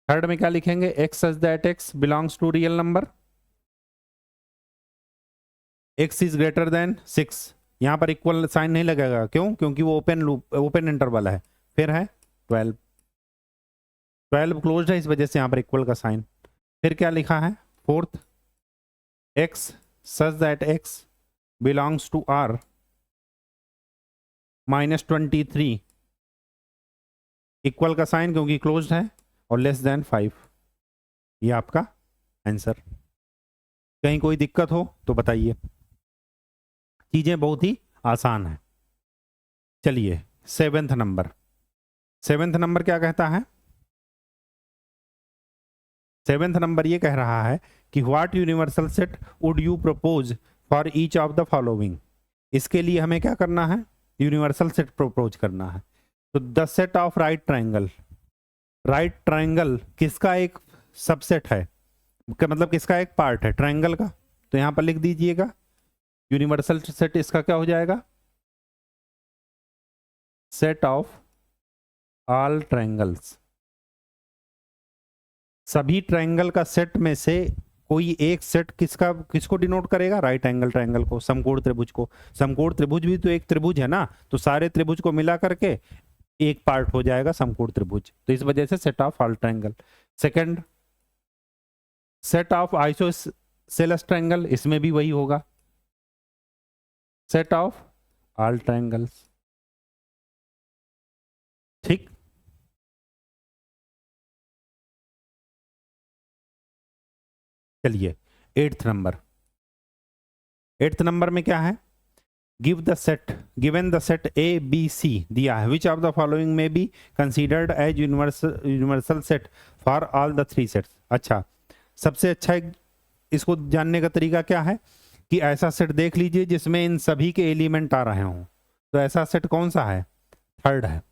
थर्ड में क्या लिखेंगे, x such that x belongs to real number, x is greater than 6। यहां पर इक्वल साइन नहीं लगेगा, क्यों, क्योंकि वो ओपन लूप, ओपन इंटरवल है। फिर है 12, 12 क्लोज्ड है, इस वजह से यहां पर इक्वल का साइन। फिर क्या लिखा है, fourth, x such that x belongs to r -23, equal का साइन क्योंकि क्लोज्ड है, और लेस देन 5। ये आपका आंसर। कहीं कोई दिक्कत हो तो बताइए, चीजें बहुत ही आसान है। चलिए 7th नंबर, 7th नंबर क्या कहता है, 7th नंबर ये कह रहा है कि what universal set would you propose for each of the following. इसके लिए हमें क्या करना है, यूनिवर्सल सेट प्रपोज करना है। तो the set of right triangle, right triangle किसका एक सबसेट है, मतलब किसका एक पार्ट है ट्राइंगल का, तो यहां पर लिख दीजिएगा यूनिवर्सल सेट इसका क्या हो जाएगा, सेट ऑफ ऑल ट्राइंगल्स। सभी ट्राइंगल का सेट में से कोई एक सेट किसका, किसको डिनोट करेगा, राइट एंगल ट्राइंगल को, समकोण त्रिभुज को। समकोण त्रिभुज भी तो एक त्रिभुज है ना, तो सारे त्रिभुज को मिला करके एक पार्ट हो जाएगा समकोण त्रिभुज, तो इस वजह से set of all triangle. Second, set of isosceles triangle, इसमें भी वही होगा, सेट ऑफ ऑल ट्राइंगल्स, ठीक। चलिए 8th नंबर, 8th नंबर में क्या है, give the set, given the set A B C दिया है, विच ऑफ द फॉलोइंग में be considered as universal set for all the 3 sets. अच्छा, सबसे अच्छा इसको जानने का तरीका क्या है कि ऐसा सेट देख लीजिए जिसमें इन सभी के एलिमेंट आ रहे हों, तो ऐसा सेट कौन सा है, थर्ड है।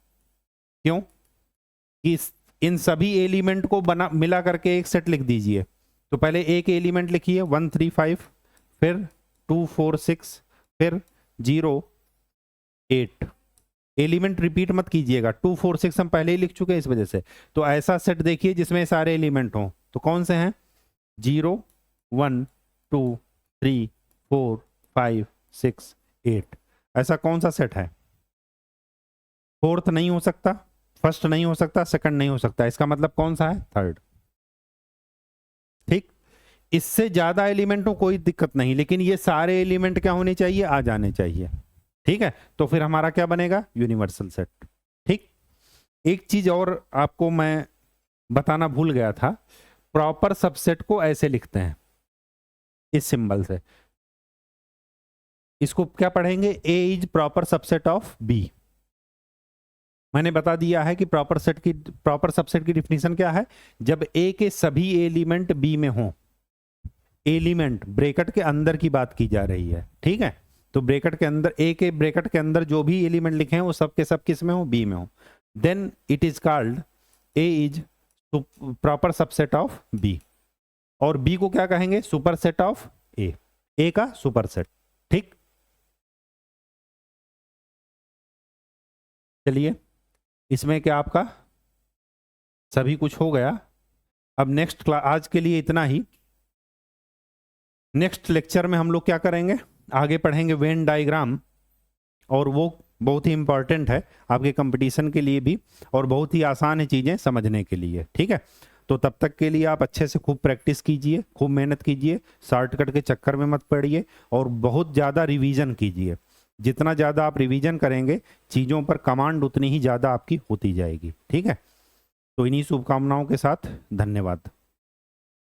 क्यों कि इन सभी एलिमेंट को बना मिला करके एक सेट लिख दीजिए, तो पहले एक एलिमेंट लिखिए 1 3 5, फिर 2 4 6, फिर 0 8। एलिमेंट रिपीट मत कीजिएगा, 2 4 6 हम पहले ही लिख चुके हैं इस वजह से। तो ऐसा सेट देखिए जिसमें सारे एलिमेंट हों, तो कौन से हैं, 0 1 2 3 4 5 6 8, ऐसा कौन सा सेट है। फोर्थ नहीं हो सकता, फर्स्ट नहीं हो सकता, सेकंड नहीं हो सकता, इसका मतलब कौन सा है, थर्ड, ठीक। इससे ज्यादा एलिमेंट हो कोई दिक्कत नहीं, लेकिन ये सारे एलिमेंट क्या होने चाहिए, आ जाने चाहिए। ठीक है, तो फिर हमारा क्या बनेगा, यूनिवर्सल सेट। ठीक, एक चीज और आपको मैं बताना भूल गया था, प्रॉपर सबसेट को ऐसे लिखते हैं इस सिंबल से। इसको क्या पढ़ेंगे, A is proper subset of B. मैंने बता दिया है कि प्रॉपर सबसेट की डिफिनीशन क्या है, जब ए के सभी एलिमेंट बी में हो। एलिमेंट ब्रैकेट के अंदर की बात की जा रही है, ठीक है। तो ब्रैकेट के अंदर, ए के ब्रैकेट के अंदर जो भी एलिमेंट लिखे हैं वो सब के सब किस में हो, बी में हो। Then it is called a is proper subset of B, और बी को क्या कहेंगे, सुपर सेट ऑफ ए का सुपर सेट। ठीक, चलिए इसमें क्या आपका सभी कुछ हो गया। अब नेक्स्ट क्लास, आज के लिए इतना ही। नेक्स्ट लेक्चर में हम लोग क्या करेंगे, आगे पढ़ेंगे वेन डायग्राम, और वो बहुत ही इंपॉर्टेंट है आपके कंपटीशन के लिए भी, और बहुत ही आसान है चीज़ें समझने के लिए। ठीक है, तो तब तक के लिए आप अच्छे से खूब प्रैक्टिस कीजिए, खूब मेहनत कीजिए, शॉर्टकट के चक्कर में मत पड़िए, और बहुत ज़्यादा रिवीजन कीजिए। जितना ज़्यादा आप रिवीजन करेंगे, चीज़ों पर कमांड उतनी ही ज़्यादा आपकी होती जाएगी। ठीक है, तो इन्हीं शुभकामनाओं के साथ धन्यवाद।